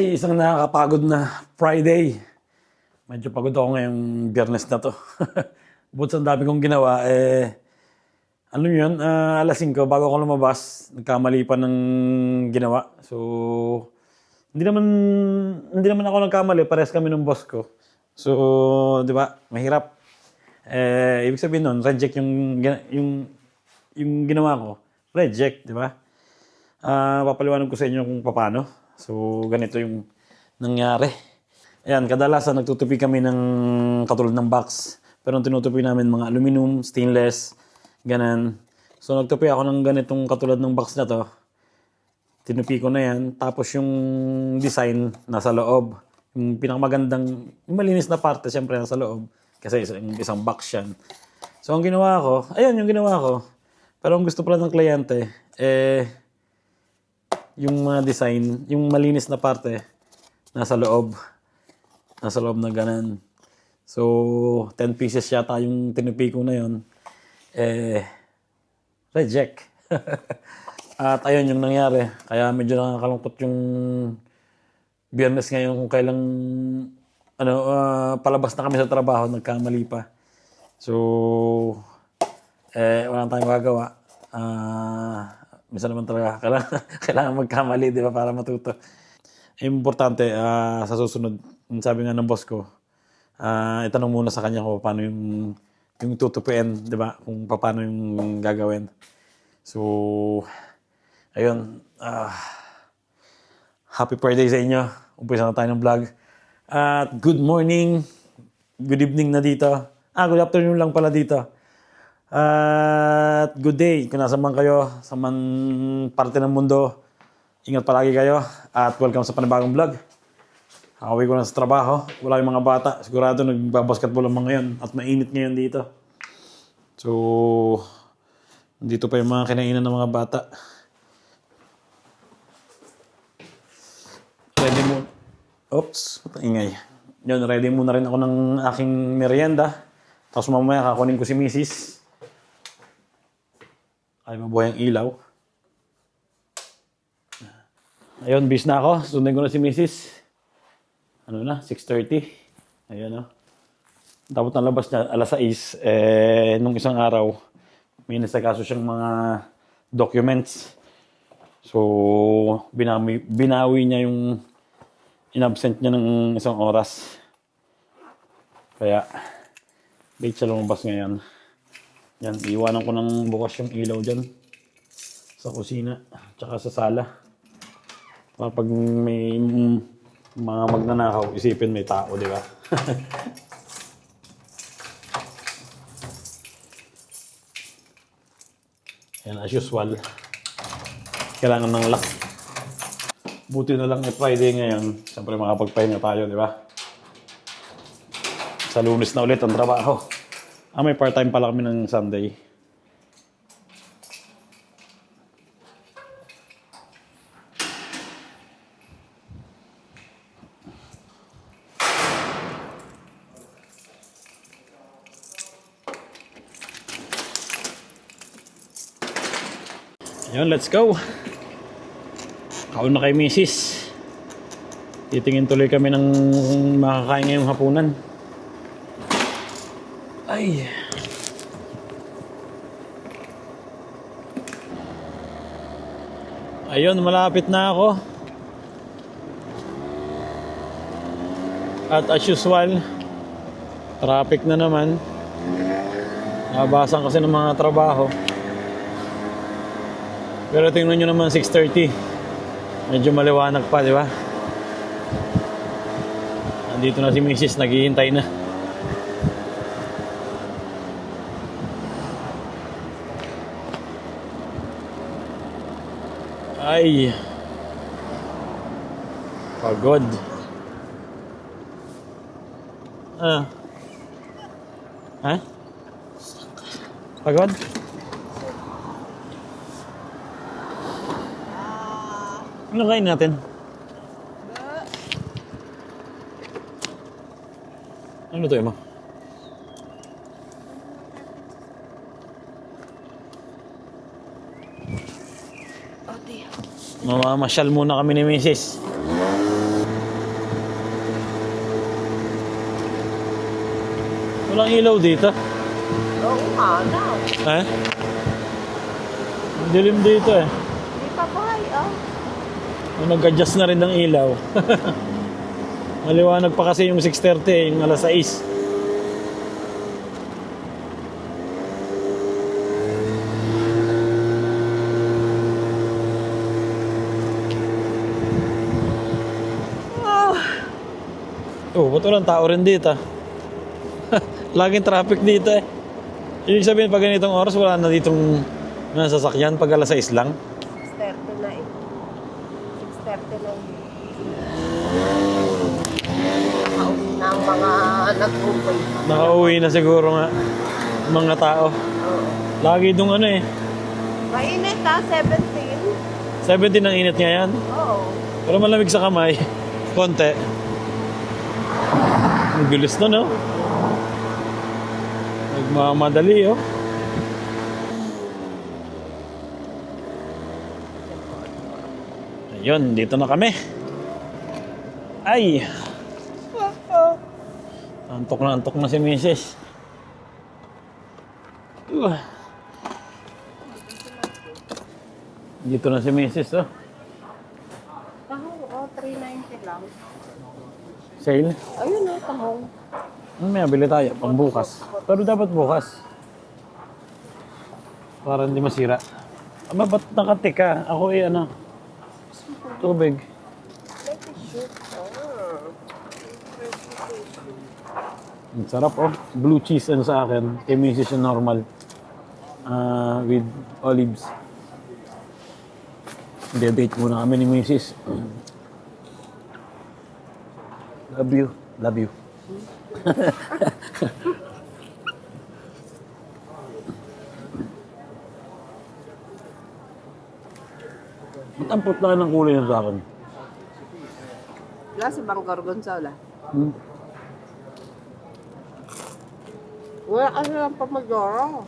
Ay, isang nakakapagod na Friday. Medyo pagod ako ngayong Biyernes na to. Buti ang dami kong ginawa, ano yun, alas 5 bago ako lumabas, nagkamali pa ng ginawa. So, hindi naman ako nagkamali, parehas kami ng boss ko. So, di ba, mahirap. Ibig sabihin nun, reject yung ginawa ko. Reject, di ba? Papaliwanag ko sa inyo kung paano. So, ganito yung nangyari. Ayan, kadalasan nagtutupi kami ng katulad ng box. Pero ang tinutupi namin mga aluminum, stainless, ganan. So, nagtupi ako ng ganitong katulad ng box na to. Tinupi ko na yan. Tapos yung design nasa loob. Yung pinakamagandang, yung malinis na parte, siyempre nasa loob. Kasi isang box yan. So, ang ginawa ko, ayun yung ginawa ko. Pero ang gusto pala ng kliyente, yung mga design, yung malinis na parte, nasa loob. Nasa loob na ganan. So, 10 pieces yata yung tinupi ko na yun. Reject. At ayun yung nangyari. Kaya medyo nakakalungkot yung Biyernes ngayon kung kailang palabas na kami sa trabaho, nagkamali pa. So, wala tayong magagawa. Minsan naman talaga kailangan magkamali, di ba, para matuto. Importante, sa susunod, sabi nga ng boss ko, itanong muna sa kanya kung paano yung tutupiin, di ba? Kung paano yung gagawin. So, ayun. Happy Friday sa inyo. Umpisa na tayo ng vlog. At good morning, good evening na dito. Good afternoon lang pala dito. At good day kung nasa man kayo, sa man parte ng mundo. Ingat palagi kayo at welcome sa panibagong vlog. Away ko na sa trabaho. Wala yung mga bata. Sigurado nagbabasketball ang mga ngayon at mainit ngayon dito. So, dito pa yung mga kinainan ng mga bata. Ready mo. Oops, ingay. Yun, ready muna rin ako ng aking merienda. Tapos mamaya kakunin ko si Mrs. Ay, mabuhay ang ilaw. Ayun, bis na ako. Sundin ko na si Mrs. 6:30. Ayun, Tapos nalabas niya, alas 6. Nung isang araw, may nasakaso siyang mga documents. So, binawi niya yung inabsent niya ng isang oras. Kaya, late siya lumabas ngayon. Yan, iwanan ko ng bukas yung ilaw dyan sa kusina, tsaka sa sala. Para pag may mga magnanakaw, isipin may tao, di ba? Yan, as usual, kailangan ng lock. Buti na lang Friday ngayon, siyempre makapagpahinga tayo, di ba? Sa Lunes na ulit ang trabaho. May part-time pala kami ng Sunday. Ayun, let's go. Kaon na kay Mrs. Titingin tuloy kami ng makakain ngayong hapunan. Ay. Ayun, malapit na ako. At as usual, traffic na naman. Nabasan kasi ng mga trabaho. Pero tingnan nyo naman, 6:30. Medyo maliwanag pa, di ba? Nandito na si Mrs. Naghihintay na. Ay, pagod. Pagod? Ano kain natin? Ano to mo? Mamamasyal muna kami ni Mrs. Walang ilaw dito. Oo nga, na. Eh? Dilim dito eh. Di pa buhay, oh. Nag-adjust na rin ng ilaw. Maliwanag pa kasi yung 6:30 eh, yung alas 6. Oh, ba't walang tao rin dito? Laging traffic dito eh. Ibig sabihin pag ganitong oras wala na ditong sasakyan pag alas 6 lang. 6:30 na eh. 6:30 na eh. Nakauwi na ang mga nag-uwi. Nakauwi na siguro nga mga tao. Oo. Lagi dong ano eh. Mainit ha, 17. 17 ang init ngayon. Oo. Pero malamig sa kamay. Konti. Ang bilis na, no? Nagmamadali, oh. Ayun, dito na kami. Ay! Antok na si Mrs. Dito na si Mrs. Oh. Tahong, oh, 390 lang. Sale. Ayun oh, tahong. May bili tayo, pang bukas. Pero dapat bukas. Para hindi masira. Aba, ba't nakatik ka? Ako ano? Tubig. Let me shoot. Ang sarap oh. Blue cheese ano sa akin. Kay Mrs. yung normal. With olives. Debate muna kami ni Mrs. Love you. Love you. Ba't ang putla ng kulay na sa akin? Wala si Bang Gorgonzola. Hmm? Wala kasi lang Pomodoro.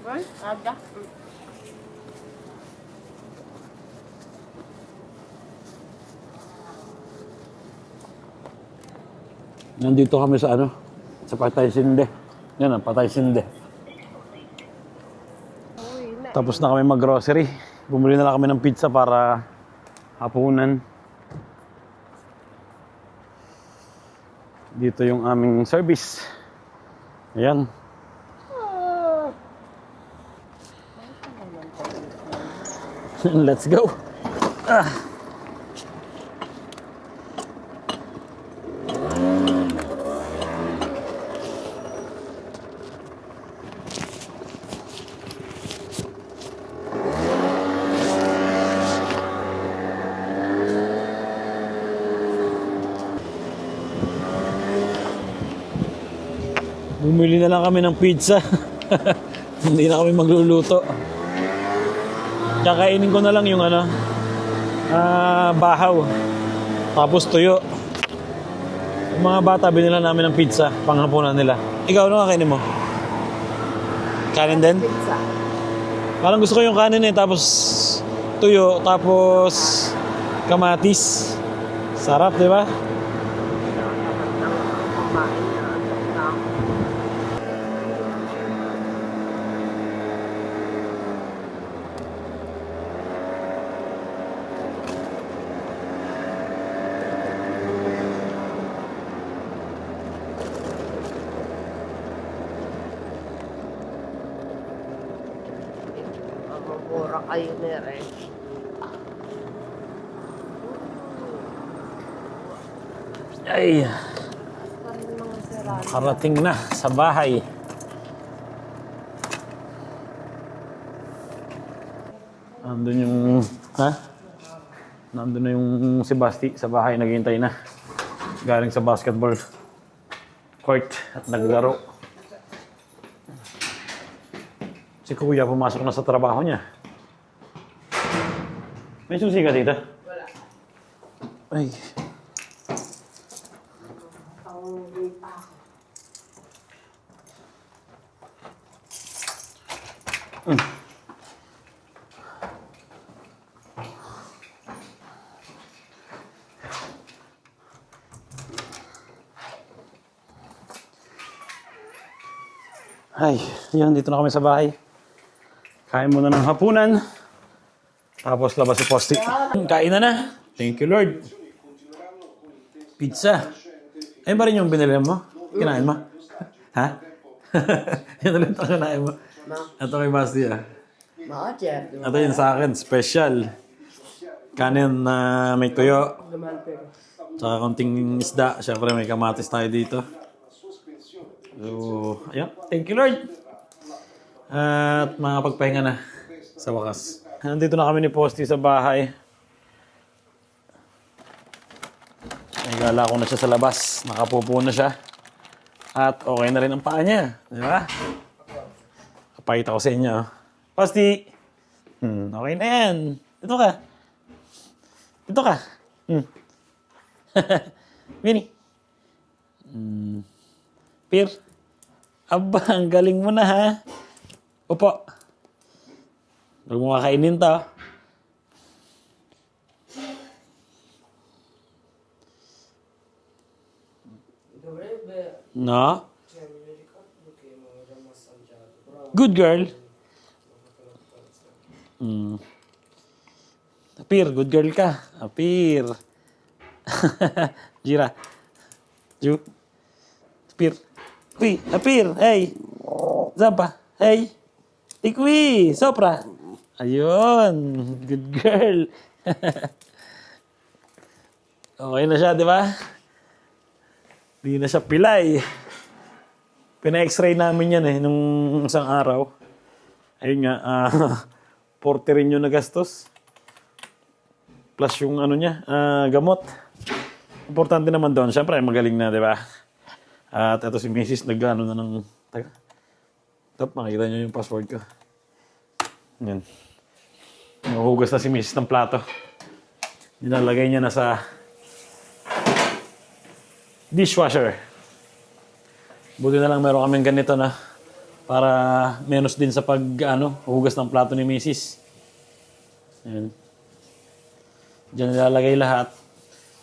Right? Aga. Nandito kami sa ano? Sa Patay Sinde. Yan ang Patay Sinde. Tapos na kami mag-grocery. Bumili na lang kami ng pizza para hapunan. Dito yung aming service. Ayan. Let's go. Bumili na lang kami ng pizza. Hindi na kami magluluto. Kakainin ko na lang yung ano, bahaw. Tapos tuyo. Yung mga bata, binila namin ng pizza. Panghapunan nila. Ikaw, ano kakainin mo? Kanin din? Pizza. Parang gusto ko yung kanin eh. Tapos tuyo. Tapos kamatis. Sarap, di ba? Mura kayo nere. Ay, karating na sa bahay. Nandun yung, nandun na yung si Basti sa bahay, naghihintay na. Galing sa basketball court at naglaro. Si Kuya pumasok na sa trabaho niya. May susi ka dito? Wala. Ay. Ay, yun, dito na kami sa bahay. Kain muna ng hapunan. Tapos labas si Posti. Kain na. Thank you, Lord. Pizza. Ayun ba rin yung binili mo? Kinain mo? Ha? Yan ulit ang kinain mo. Ito kay Basti ah. Ito yun sa akin, special. Kanin na may tuyo. Tsaka konting isda. Siyempre may kamatis tayo dito. So, ayun. Thank you, Lord. At makapagpahinga na sa wakas. Nandito na kami ni Posty sa bahay. Nagala ko na siya sa labas. Nakapupo na siya. At okay na rin ang paa niya. Di ba? Kapakita ko sa inyo. Posty! Okay na yan. Dito ka. Dito ka. Winnie. Pir. Aba, ang galing mo na ha. Upo. Huwag mo kakainin to. No? Good girl. Apir, good girl ka. Apir. Jira. Ju. Apir. Uy, Apir. Hey. Zampa. Hey. Tikwi. Sopra. Ayun. Good girl. Okay na siya, di ba? Di na siya pilay. Pina-x-ray namin yan nung isang araw. Ayun nga, 40 rin yung nagastos. Plus yung ano niya, gamot. Importante naman doon. Siyempre, magaling na, di ba? At ito si Mrs. nag-ano na ng... Taga. Top, makita niyo yung password ko. Yan. Nahuhugas na si Mrs. ng plato. Nilalagay niya na sa dishwasher. Buti na lang meron kaming ganito na para menos din sa hugas ng plato ni Mrs. Ayan. Diyan nilalagay lahat.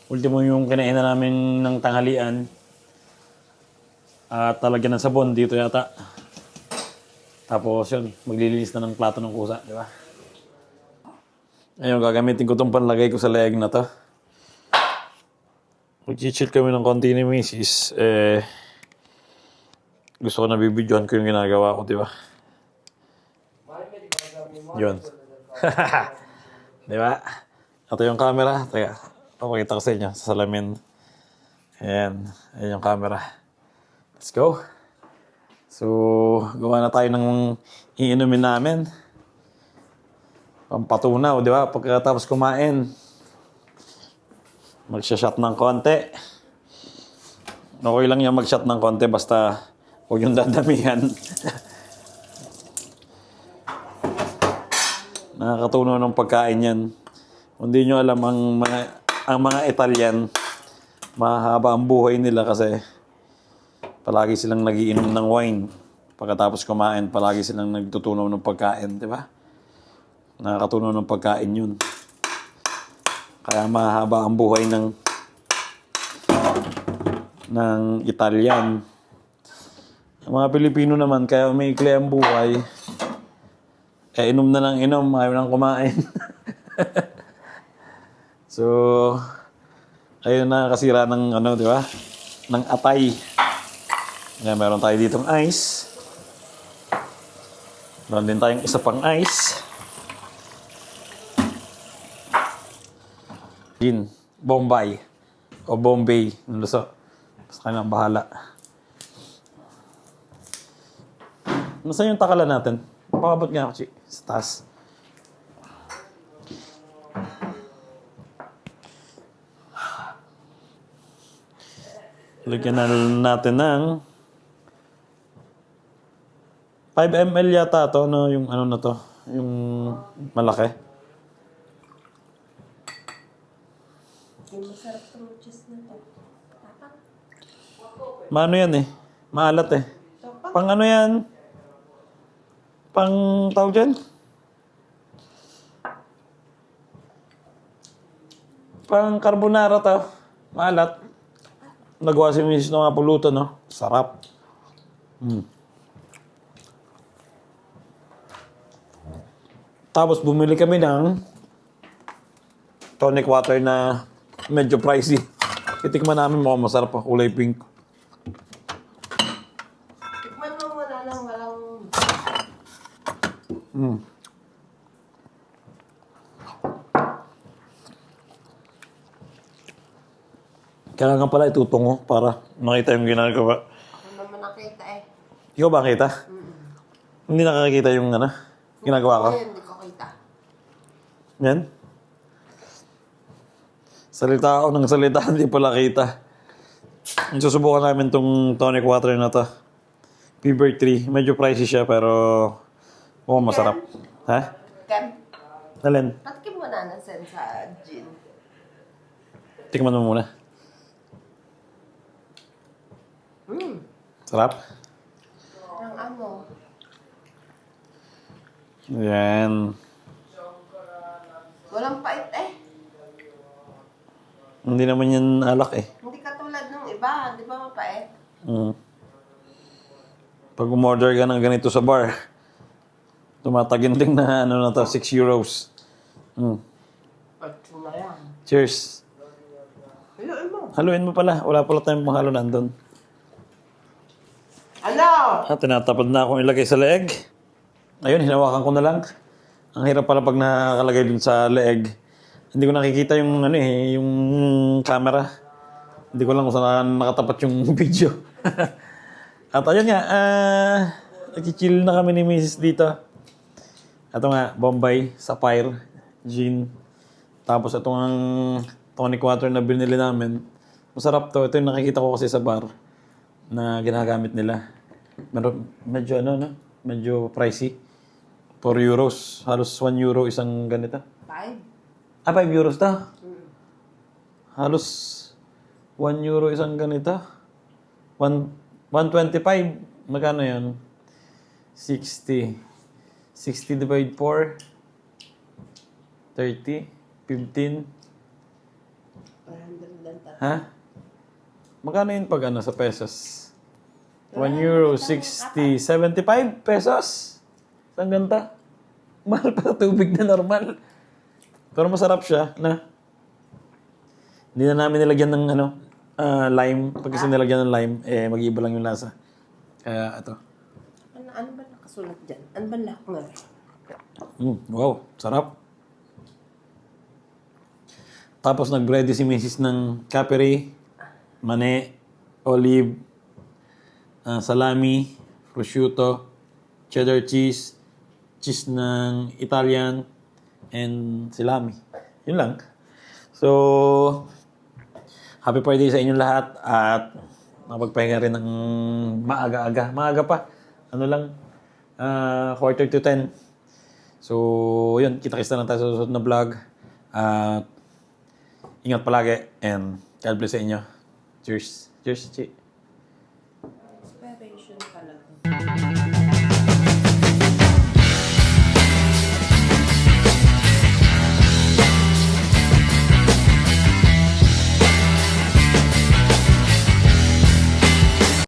Ultimo yung kinainan namin ng tanghalian. At talagyan ng sabon dito yata. Tapos yun, maglilinis na ng plato ng kusa, di ba? Ayun, gagamitin ko itong panlagay ko sa leeg na to. Mag-chill kami ng konti ni Mrs. Gusto ko na bibidyohan ko yung ginagawa ko, di ba? Yun. Di ba? Ito yung camera. Teka, papakita ko sa inyo sa salamin. Ayan. Ayan yung camera. Let's go. So, gawa na tayo ng iinumin namin. Pampatunaw, di ba? Pagkatapos kumain, magsha-shot ng konti. Okay lang yung mag-shot ng konti, basta huwag yung dadamihan. Nakakatunaw ng pagkain yan. Kung di nyo alam, ang mga Italian, mahaba ang buhay nila kasi palagi silang nagiinom ng wine. Pagkatapos kumain, palagi silang nagtutunaw ng pagkain, di ba? Nakakatunaw ng pagkain yun. Kaya mahaba ang buhay ng Italian. Ang mga Pilipino naman, kaya maikli ang buhay, inom na lang inom, ayaw nang kumain. So, ayun na kasira ng di ba? Ng atay. Ngayon, meron tayo ditong ice. Meron din tayong isa pang ice. Gin. Bombay. O Bombay. Luso. Basta kayo nang bahala. Nasaan yung takalan natin? Pakabot nga ako, Chi. Sa taas. Lagyan na natin ng 5 ml yata to, no? Yung ano na to, yung malaki. Yung masarap itong cheese na to. Maano yan eh? Maalat eh. Pang ano yan? Pang tawag dyan? Pang carbonara to. Maalat. Nagawa si Mrs. ng mga pulutan, no? Sarap. Tapos bumili kami ng tonic water na medyo pricey. Titikman namin, mukhang masarap pa, kulay pink. Tikman mo wala lang, walang... Kailangan pala itutungo para makita yung ginagawa. Ako naman nakita eh. Ikaw ba kita? Hindi nakakita yung ginagawa ko. Ako yun, hindi ko kita. Yan. Salita ako ng salita, hindi pala kita. Susubukan namin tong tonic water na to. Fever 3. Medyo pricey siya pero masarap. Ha? Ken, Alin? patikim mo na ng sen sa gin. Tikman mo muna. Sarap? Ang ano? Yan. Walang pait eh. Hindi naman yan alak eh. Hindi katulad nung iba, di ba mapait? Pag umorder ka ng ganito sa bar, tumataginting na na to, 6 euros. Pagtuna yan. Cheers. Haluin mo. Haluin mo pala. Wala pala tayong panghalo nandun. Ano? Tinatapad na akong ilagay sa leeg. Ayun, hinawakan ko na lang. Ang hirap pala pag nakalagay dun sa leeg. Hindi ko nakikita yung yung camera. Hindi ko lang kung saan nakatapat yung video. At ayun nga, nag-chill na kami ni Mrs. dito. Ito nga, Bombay, Sapphire, Gin. Tapos ito ang tonic water na binili namin. Masarap to. Ito yung nakikita ko kasi sa bar na ginagamit nila. Medyo medyo pricey. 4 euros. Halos 1 euro isang ganito. 5. 5 euros to. Halos 1 euro isang ganito. 125. Magkano yan? 60. 60 divide 4. 30. 15. 400 lang tayo. Ha? Magkano yun pag sa pesos? 1 euro, 60, 75 pesos. Isang ganta. Mahal pa sa tubig na normal. Pero masarap siya na. Hindi na namin nilagyan ng lime. Pag kasi nilagyan ng lime, mag-iiba lang yung lasa. Kaya ito. Ano ba nakasulat dyan? Ano ba lakngar? Wow, sarap. Tapos nag-ready si Mrs. ng capri, mani, olive, salami, prosciutto, cheddar cheese, cheese ng Italian, and salami. Yun lang. So, happy Friday sa inyong lahat at nakapagpahinga rin ng maaga-aga. Maaga pa. Ano lang, 9:45. So, yun. Kita-kita lang tayo sa susunod na vlog. At ingat palagi and God bless sa inyo. Cheers. Cheers, Chi.